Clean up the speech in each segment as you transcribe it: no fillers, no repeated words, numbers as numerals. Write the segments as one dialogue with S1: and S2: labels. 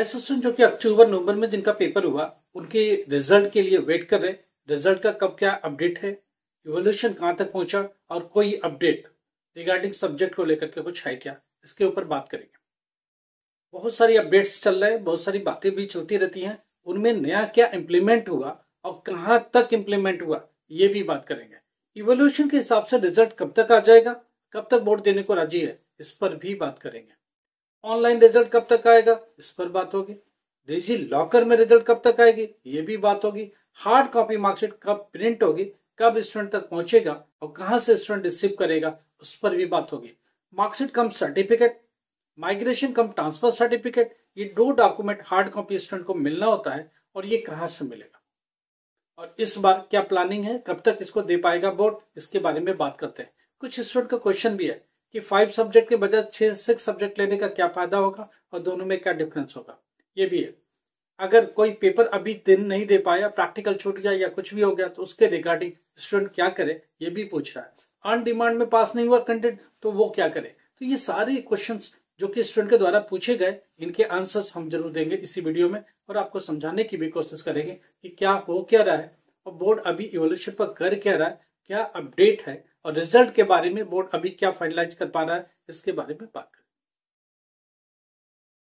S1: नए स्टूडेंट जो कि अक्टूबर नवंबर में जिनका पेपर हुआ उनके रिजल्ट के लिए वेट कर रहे। रिजल्ट का कब क्या अपडेट है, इवोल्यूशन कहां तक पहुंचा और कोई अपडेट रिगार्डिंग सब्जेक्ट को लेकर के कुछ है क्या, इसके ऊपर बात करेंगे। बहुत सारी अपडेट्स चल रहे हैं, बहुत सारी बातें भी चलती रहती हैं, उनमें नया क्या इम्प्लीमेंट हुआ और कहां तक इम्प्लीमेंट हुआ ये भी बात करेंगे। इवोल्यूशन के हिसाब से रिजल्ट कब तक आ जाएगा, कब तक बोर्ड देने को राजी है, इस पर भी बात करेंगे। ऑनलाइन रिजल्ट कब तक आएगा, इस पर बात होगी। डिजी लॉकर में रिजल्ट कब तक आएगी, ये भी बात होगी। हार्ड कॉपी मार्कशीट कब प्रिंट होगी, कब स्टूडेंट तक पहुंचेगा और कहां से स्टूडेंट रिसीव करेगा, उस पर भी बात होगी। मार्कशीट कम सर्टिफिकेट, माइग्रेशन कम ट्रांसफर सर्टिफिकेट, ये दो डॉक्यूमेंट हार्ड कॉपी स्टूडेंट को मिलना होता है और ये कहां से मिलेगा और इस बार क्या प्लानिंग है, कब तक इसको दे पाएगा बोर्ड, इसके बारे में बात करते हैं। कुछ स्टूडेंट का क्वेश्चन भी है कि 5 सब्जेक्ट के बजाय 6 सब्जेक्ट लेने का क्या फायदा होगा और दोनों में क्या डिफरेंस होगा, ये भी है। अगर कोई पेपर अभी दिन नहीं दे पाया, प्रैक्टिकल छूट गया या कुछ भी हो गया तो उसके रिगार्डिंग स्टूडेंट क्या करे, ये भी पूछ रहा है। ऑन डिमांड में पास नहीं हुआ कंटेंट तो वो क्या करे। तो ये सारे क्वेश्चंस जो कि स्टूडेंट के द्वारा पूछे गए, इनके आंसर्स हम जरूर देंगे इसी वीडियो में और आपको समझाने की भी कोशिश करेंगे कि क्या हो क्या रहा है और बोर्ड अभी इवोल्यूशन पर कर क्या रहा है, क्या अपडेट है और रिजल्ट के बारे में बोर्ड अभी क्या फाइनलाइज कर पा रहा है, इसके बारे में बात करें।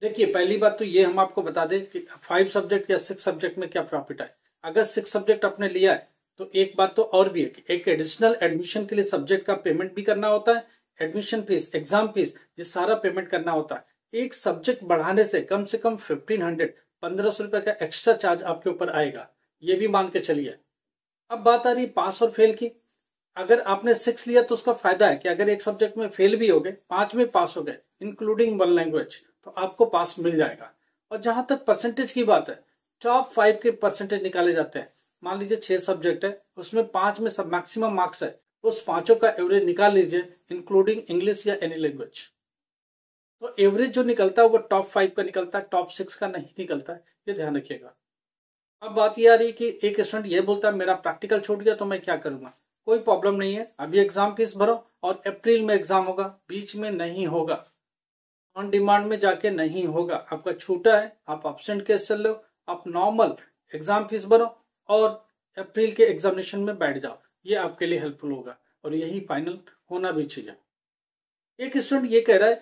S1: देखिए, पहली बात तो ये हम आपको बता दें कि 5 सब्जेक्ट या 6 सब्जेक्ट में क्या प्रॉफिट है। अगर 6 सब्जेक्ट आपने लिया है तो एक बात तो और भी है कि एक एडिशनल एडमिशन के लिए सब्जेक्ट का पेमेंट भी करना होता है। एडमिशन फीस, एग्जाम फीस, ये सारा पेमेंट करना होता है। एक सब्जेक्ट बढ़ाने से कम 1500 रुपए का एक्स्ट्रा चार्ज आपके ऊपर आएगा, ये भी मान के चलिए। अब बात आ रही पास और फेल की। अगर आपने 6 लिया तो उसका फायदा है कि अगर एक सब्जेक्ट में फेल भी हो गए, 5 में पास हो गए इंक्लूडिंग 1 लैंग्वेज, तो आपको पास मिल जाएगा। और जहां तक परसेंटेज की बात है, टॉप 5 के परसेंटेज निकाले जाते हैं। मान लीजिए 6 सब्जेक्ट है, उसमें 5 में सब मैक्सिमम मार्क्स है, उस पांचों का एवरेज निकाल लीजिए इंक्लूडिंग इंग्लिश या एनी लैंग्वेज। तो एवरेज जो निकलता है वो टॉप 5 का निकलता है, टॉप 6 का नहीं निकलता है, ये ध्यान रखिएगा। अब बात ये आ रही है कि एक स्टूडेंट ये बोलता है मेरा प्रैक्टिकल छूट गया तो मैं क्या करूंगा। कोई प्रॉब्लम नहीं है, अभी एग्जाम फीस भरो और अप्रैल में एग्जाम होगा, बीच में नहीं होगा, ऑन डिमांड में जाके नहीं होगा। आपका छूटा है, आप एब्सेंट केस चल लो, आप नॉर्मल एग्जाम फीस भरो और अप्रैल के एग्जामिनेशन में बैठ जाओ, ये आपके लिए हेल्पफुल होगा और यही फाइनल होना भी चाहिए। एक स्टूडेंट ये कह रहा है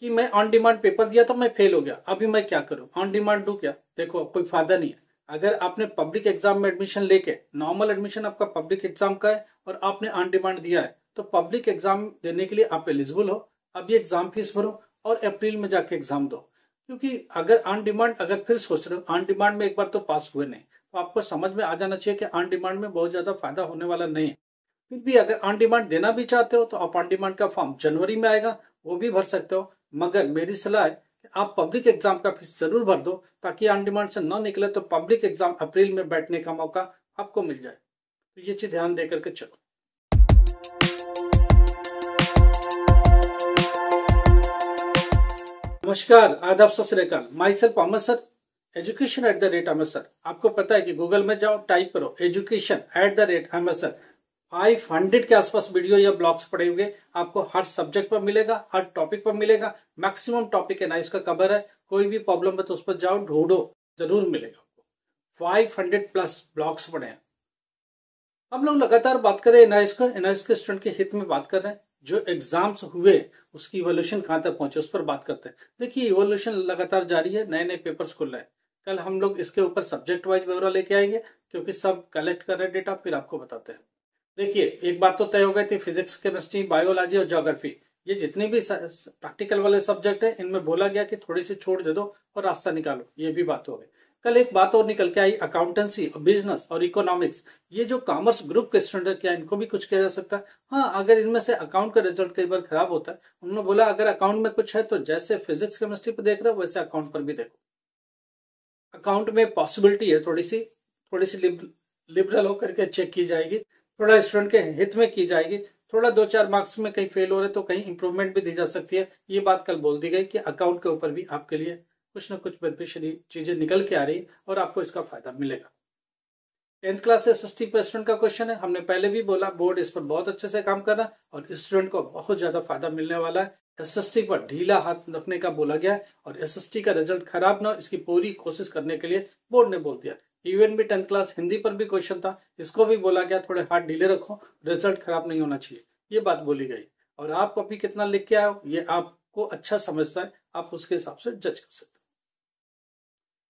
S1: कि मैं ऑन डिमांड पेपर दिया तो मैं फेल हो गया, अभी मैं क्या करूं, ऑन डिमांड दूं क्या। देखो, कोई फायदा नहीं है। अगर आपने पब्लिक एग्जाम में एडमिशन लेके, नॉर्मल एडमिशन आपका पब्लिक एग्जाम का है और आपने ऑन डिमांड दिया है, तो पब्लिक एग्जाम देने के लिए आप एलिजिबल हो। अभी एग्जाम फीस भरो और अप्रैल में जाके एग्जाम दो। क्योंकि अगर ऑन डिमांड, अगर फिर सोच रहे हो ऑन डिमांड में एक बार तो पास हुए नहीं, तो आपको समझ में आ जाना चाहिए कि ऑन डिमांड में बहुत ज्यादा फायदा होने वाला नहीं है। फिर भी अगर ऑन डिमांड देना भी चाहते हो तो आप ऑन डिमांड का फॉर्म जनवरी में आएगा, वो भी भर सकते हो। मगर मेरी सलाह है कि आप पब्लिक एग्जाम का फीस जरूर भर दो, ताकि ऑन डिमांड से ना निकले तो पब्लिक एग्जाम अप्रैल में बैठने का मौका आपको मिल जाए। तो ये चीज ध्यान देकर के चलो। नमस्कार, आदाब, सत श्री अकाल। माई सेल्फ अमर सर, education@अमर सर। आपको पता है कि गूगल में जाओ, टाइप करो education@अमर सर। 500 के आसपास वीडियो या ब्लॉग्स पड़े हुए आपको हर सब्जेक्ट पर मिलेगा, हर टॉपिक पर मिलेगा। मैक्सिमम टॉपिक है ना इसका कवर है, कोई भी प्रॉब्लम है तो उस पर जाओ, ढूंढो, जरूर मिलेगा आपको। 500 प्लस ब्लॉग्स पड़े हैं। हम लोग लगातार बात कर रहे हैं एनआईएस के स्टूडेंट के हित में बात कर रहे हैं। जो एग्जाम्स हुए उसकी इवोल्यूशन कहां तक पहुंचे उस पर बात करते हैं। देखिए, इवोल्यूशन लगातार जारी है, नए नए पेपर्स खुल रहे हैं। कल हम लोग इसके ऊपर सब्जेक्ट वाइज ब्यौरा लेके आएंगे, क्योंकि सब कलेक्ट कर रहे डेटा, फिर आपको बताते हैं। देखिए, एक बात तो तय हो गई थी, फिजिक्स, केमिस्ट्री, बायोलॉजी और ज्योग्राफी, ये जितने भी प्रैक्टिकल वाले सब्जेक्ट है, इनमें बोला गया कि थोड़ी सी छूट दे दो और रास्ता निकालो, ये भी बात हो गई। कल एक बात और निकल के आई, अकाउंटेंसी और बिजनेस और इकोनॉमिक्स, ये जो कॉमर्स ग्रुप के स्टूडेंट, क्या इनको भी कुछ किया जा सकता है। हाँ, अगर इनमें से अकाउंट का रिजल्ट कई बार खराब होता है, उन्होंने बोला अगर अकाउंट में कुछ है तो जैसे फिजिक्स केमिस्ट्री पर देख रहे हो वैसे अकाउंट पर भी देखो। अकाउंट में पॉसिबिलिटी है थोड़ी सी लिबरल होकर के चेक की जाएगी, थोड़ा स्टूडेंट के हित में की जाएगी। थोड़ा 2-4 मार्क्स में कहीं फेल हो रहे तो कहीं इंप्रूवमेंट भी दी जा सकती है। ये बात कल बोल दी गई कि अकाउंट के ऊपर भी आपके लिए कुछ ना कुछ बेनिफिशियरी चीजें निकल के आ रही और आपको इसका फायदा मिलेगा। 10th क्लास SST पे स्टूडेंट का क्वेश्चन है। हमने पहले भी बोला बोर्ड इस पर बहुत अच्छे से काम कर रहा है और स्टूडेंट को बहुत ज्यादा फायदा मिलने वाला है। एसएसटी पर ढीला हाथ रखने का बोला गया है और एसएसटी का रिजल्ट खराब ना हो इसकी पूरी कोशिश करने के लिए बोर्ड ने बोल दिया। इवन भी 10th क्लास हिंदी पर भी क्वेश्चन था, इसको भी बोला गया थोड़े हाथ ढीले रखो, रिजल्ट खराब नहीं होना चाहिए, ये बात बोली गई। और आप अभी कितना लिख के आओ ये आपको अच्छा समझता है, आप उसके हिसाब से जज कर सकते हो।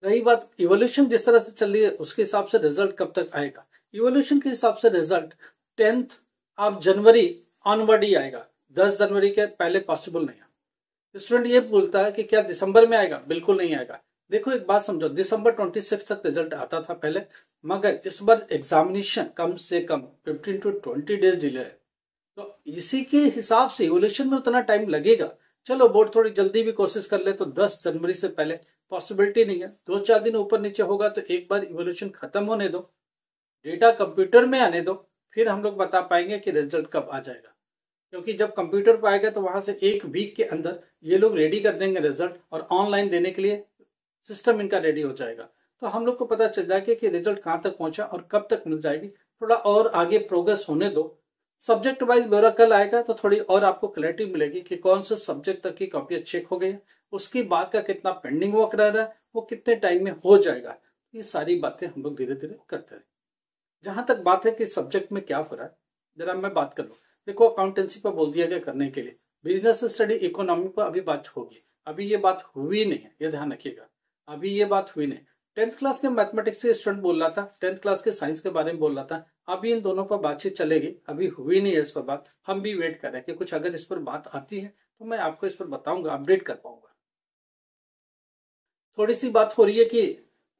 S1: रही बात इवोल्यूशन जिस तरह से चल रही है उसके हिसाब से रिजल्ट कब तक आएगा, इवोल्यूशन के हिसाब से रिजल्ट 10th आप जनवरी ऑनवर्ड ही आएगा, 10 जनवरी के पहले पॉसिबल नहीं है। स्टूडेंट ये बोलता है कि क्या दिसंबर में आएगा, बिल्कुल नहीं आएगा। देखो एक बात समझो, दिसंबर 26 तक रिजल्ट आता था पहले, मगर इस बार एग्जामिनेशन कम से कम 15 to 20 डेज डिले है, तो इसी के हिसाब से इवोल्यूशन में उतना टाइम लगेगा। चलो बोर्ड थोड़ी जल्दी भी कोशिश कर ले तो 10 जनवरी से पहले पॉसिबिलिटी नहीं है, 2-4 दिन ऊपर नीचे होगा तो एक बार इवोल्यूशन खत्म होने दो, डेटा कंप्यूटर में आने दो, फिर हम लोग बता पाएंगे कि रिजल्ट कब आ जाएगा। क्योंकि जब कंप्यूटर पर आएगा तो वहां से एक वीक के अंदर ये लोग रेडी कर देंगे रिजल्ट और ऑनलाइन देने के लिए सिस्टम इनका रेडी हो जाएगा, तो हम लोग को पता चल जाएगा कि रिजल्ट कहां तक पहुंचा और कब तक मिल जाएगी। थोड़ा और आगे प्रोग्रेस होने दो, सब्जेक्ट वाइज ब्यौरा कल आएगा तो थोड़ी और आपको क्लैरिटी मिलेगी कि कौन से सब्जेक्ट तक की कॉपी चेक हो गई है, उसकी बाद का कितना पेंडिंग वर्क रह रहा है, वो कितने टाइम में हो जाएगा। ये सारी बातें हम लोग धीरे धीरे करते हैं। जहां तक बात है कि सब्जेक्ट में क्या फर्क है, जरा मैं बात कर लूँ। देखो अकाउंटेंसी पर बोल दिया गया करने के लिए, बिजनेस स्टडी इकोनॉमी पर अभी बात होगी, अभी ये बात हुई नहीं है, ये ध्यान रखिएगा, अभी ये बात हुई नहीं। 10th क्लास के मैथमेटिक्स के स्टूडेंट बोल रहा था, 10th क्लास के साइंस के बारे में बोल रहा था, अभी इन दोनों पर बातचीत चलेगी, अभी हुई नहीं है इस पर बात। हम भी वेट कर रहे हैं कि कुछ अगर इस पर बात आती है तो मैं आपको इस पर बताऊंगा, अपडेट कर पाऊंगा। थोड़ी सी बात हो रही है कि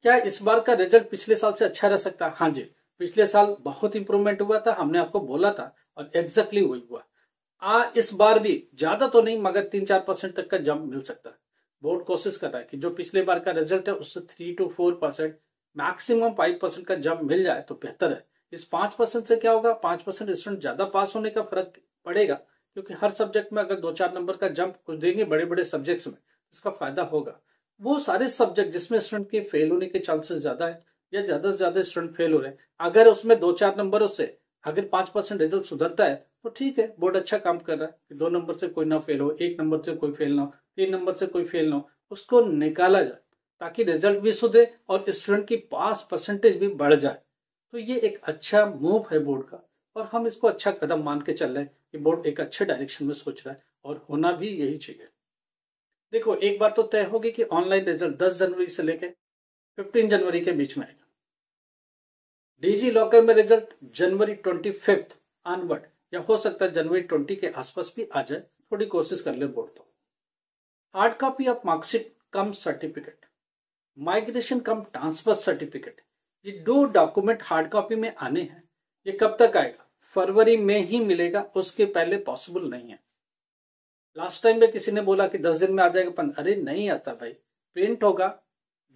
S1: क्या इस बार का रिजल्ट पिछले साल से अच्छा रह सकता है। हाँ जी, पिछले साल बहुत इंप्रूवमेंट हुआ था, हमने आपको बोला था और एग्जैक्टली वही हुआ। इस बार भी ज्यादा तो नहीं मगर 3-4% तक का जंप मिल सकता है। बोर्ड कोशिश कर रहा है कि जो पिछले बार का रिजल्ट है उससे 3 to 4%, मैक्सिमम 5% का जंप मिल जाए तो बेहतर है। इस 5% से क्या होगा, 5% स्टूडेंट ज्यादा पास होने का फर्क पड़ेगा, क्योंकि हर सब्जेक्ट में अगर 2-4 नंबर का जंप कुछ देंगे बड़े बड़े सब्जेक्ट्स में, इसका फायदा होगा। वो सारे सब्जेक्ट जिसमें स्टूडेंट के फेल होने के चांसेस ज्यादा है या ज्यादा से ज्यादा स्टूडेंट फेल हो रहे हैं, अगर उसमें 2-4 नंबरों से अगर 5% रिजल्ट सुधरता है तो ठीक है, बोर्ड अच्छा काम कर रहा है कि 2 नंबर से कोई ना फेल हो, 1 नंबर से कोई फेल ना हो, 3 नंबर से कोई फेल ना हो, उसको निकाला जाए ताकि रिजल्ट भी सुधरे और स्टूडेंट की पास परसेंटेज भी बढ़ जाए। तो ये एक अच्छा मूव है बोर्ड का और हम इसको अच्छा कदम मान के चल रहे हैं कि बोर्ड एक अच्छे डायरेक्शन में सोच रहा है और होना भी यही चाहिए। देखो एक बात तो तय होगी कि ऑनलाइन रिजल्ट 10 जनवरी से लेकर 15 जनवरी के बीच में आएगा। डिजी लॉकर में रिजल्ट जनवरी 25 ऑनवर्ड या हो सकता है जनवरी 20 के आसपास भी आ जाए, थोड़ी कोशिश कर ले बोर्ड। तो hard copy of marksheet come certificate, migration come transfer certificate, ये 2 डॉक्यूमेंट हार्ड कॉपी में आने हैं। ये कब तक आएगा, फरवरी में ही मिलेगा, उसके पहले पॉसिबल नहीं है। लास्ट टाइम में किसी ने बोला कि 10 दिन में आ जाएगा, अरे नहीं आता भाई, प्रिंट होगा,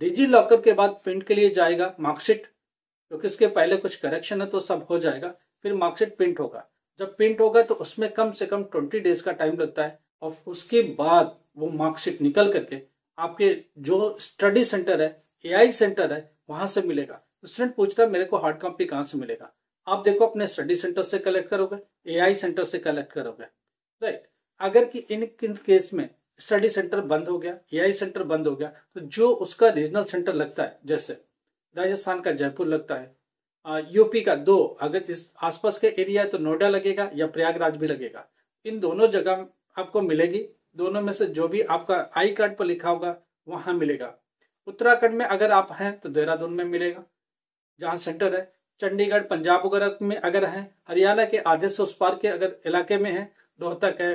S1: डिजी लॉकर के बाद प्रिंट के लिए जाएगा मार्कशीट, क्योंकि उसके पहले कुछ करेक्शन है तो सब हो जाएगा, फिर मार्कशीट प्रिंट होगा। जब प्रिंट होगा तो उसमें कम से कम 20 डेज का टाइम लगता है और उसके बाद वो मार्कशीट निकल करके आपके जो स्टडी सेंटर है, एआई सेंटर है, वहां से मिलेगा। स्टूडेंट पूछ रहा है मेरे को हार्ड कॉपी कहाँ से मिलेगा, आप देखो अपने स्टडी सेंटर से कलेक्ट करोगे, एआई सेंटर से कलेक्ट करोगे, राइट। अगर कि इन केस में स्टडी सेंटर बंद हो गया, एआई सेंटर बंद हो गया, तो जो उसका रीजनल सेंटर लगता है, जैसे राजस्थान का जयपुर लगता है, यूपी का 2, अगर इस आसपास के एरिया है तो नोएडा लगेगा या प्रयागराज भी लगेगा, इन दोनों जगह आपको मिलेगी। दोनों में से जो भी आपका आई कार्ड पर लिखा होगा वहां मिलेगा। उत्तराखंड में अगर आप हैं तो देहरादून में मिलेगा जहां सेंटर है, चंडीगढ़ पंजाब वगैरह में अगर है, हरियाणा के आधे से उस पार के अगर इलाके में है, रोहतक है,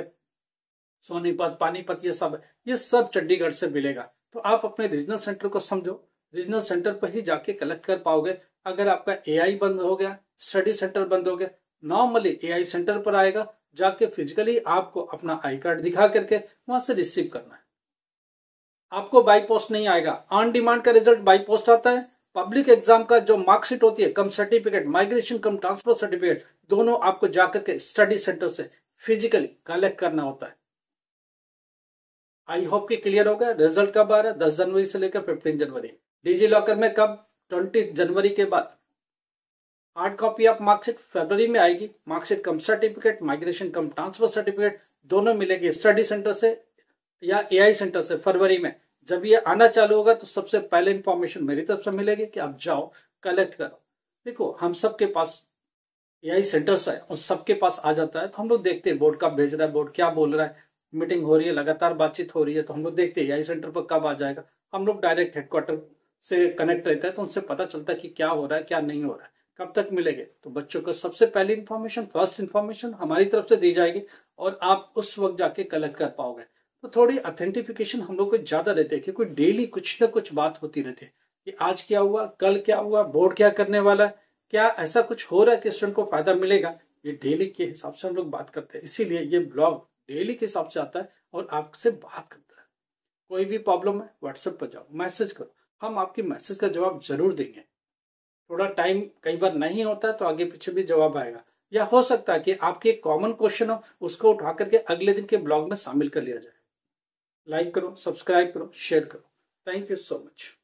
S1: सोनीपत, पानीपत, ये सब चंडीगढ़ से मिलेगा। तो आप अपने रीजनल सेंटर को समझो, रीजनल सेंटर पर ही जाके कलेक्ट कर पाओगे। अगर आपका एआई बंद हो गया, स्टडी सेंटर बंद हो गया, नॉर्मली एआई सेंटर पर आएगा, जाके फिजिकली आपको अपना आई कार्ड दिखा करके वहां से रिसीव करना है। आपको बाई पोस्ट नहीं आएगा। ऑन डिमांड का रिजल्ट बाई पोस्ट आता है। पब्लिक एग्जाम का जो मार्कशीट होती है, कम सर्टिफिकेट, माइग्रेशन कम ट्रांसफर सर्टिफिकेट, दोनों आपको जाकर के स्टडी सेंटर से फिजिकली कलेक्ट करना होता है। आई होप कि क्लियर होगा। रिजल्ट कब आ रहा है, 10 जनवरी से लेकर 15 जनवरी। डिजी लॉकर में कब, 20 जनवरी के बाद। हार्ड कॉपी ऑफ मार्कशीट फरवरी में आएगी। मार्कशीट कम सर्टिफिकेट, माइग्रेशन कम ट्रांसफर सर्टिफिकेट, दोनों मिलेगी, स्टडी सेंटर से या एआई सेंटर से। फरवरी में जब ये आना चालू होगा तो सबसे पहले इंफॉर्मेशन मेरी तरफ से मिलेगी कि आप जाओ कलेक्ट करो। देखो हम सबके पास एआई सेंटर्स है, उन सबके पास आ जाता है, तो हम लोग देखते हैं बोर्ड कब भेज रहा है, बोर्ड क्या बोल रहा है, मीटिंग हो रही है, लगातार बातचीत हो रही है, तो हम लोग देखते हैं एआई सेंटर पर कब आ जाएगा। हम लोग डायरेक्ट हेडक्वार्टर से कनेक्ट रहता है, तो उनसे पता चलता है कि क्या हो रहा है क्या नहीं हो रहा है, कब तक मिलेंगे। तो बच्चों को सबसे पहली इन्फॉर्मेशन, फर्स्ट इन्फॉर्मेशन हमारी तरफ से दी जाएगी और आप उस वक्त जाके कलेक्ट कर पाओगे। तो थोड़ी ऑथेंटिफिकेशन हम लोग को ज्यादा रहती है, क्योंकि डेली कुछ ना कुछ बात होती रहती है कि आज क्या हुआ, कल क्या हुआ, बोर्ड क्या करने वाला है, क्या ऐसा कुछ हो रहा है कि स्टूडेंट को फायदा मिलेगा। ये डेली के हिसाब से हम लोग बात करते हैं, इसीलिए ये ब्लॉग डेली के हिसाब से आता है और आपसे बात करता है। कोई भी प्रॉब्लम है व्हाट्सएप पर जाओ, मैसेज करो, हम आपके मैसेज का जवाब जरूर देंगे। थोड़ा टाइम कई बार नहीं होता है तो आगे पीछे भी जवाब आएगा, या हो सकता है कि आपके एक कॉमन क्वेश्चन हो उसको उठा करके अगले दिन के ब्लॉग में शामिल कर लिया जाए। लाइक करो, सब्सक्राइब करो, शेयर करो। Thank you so much.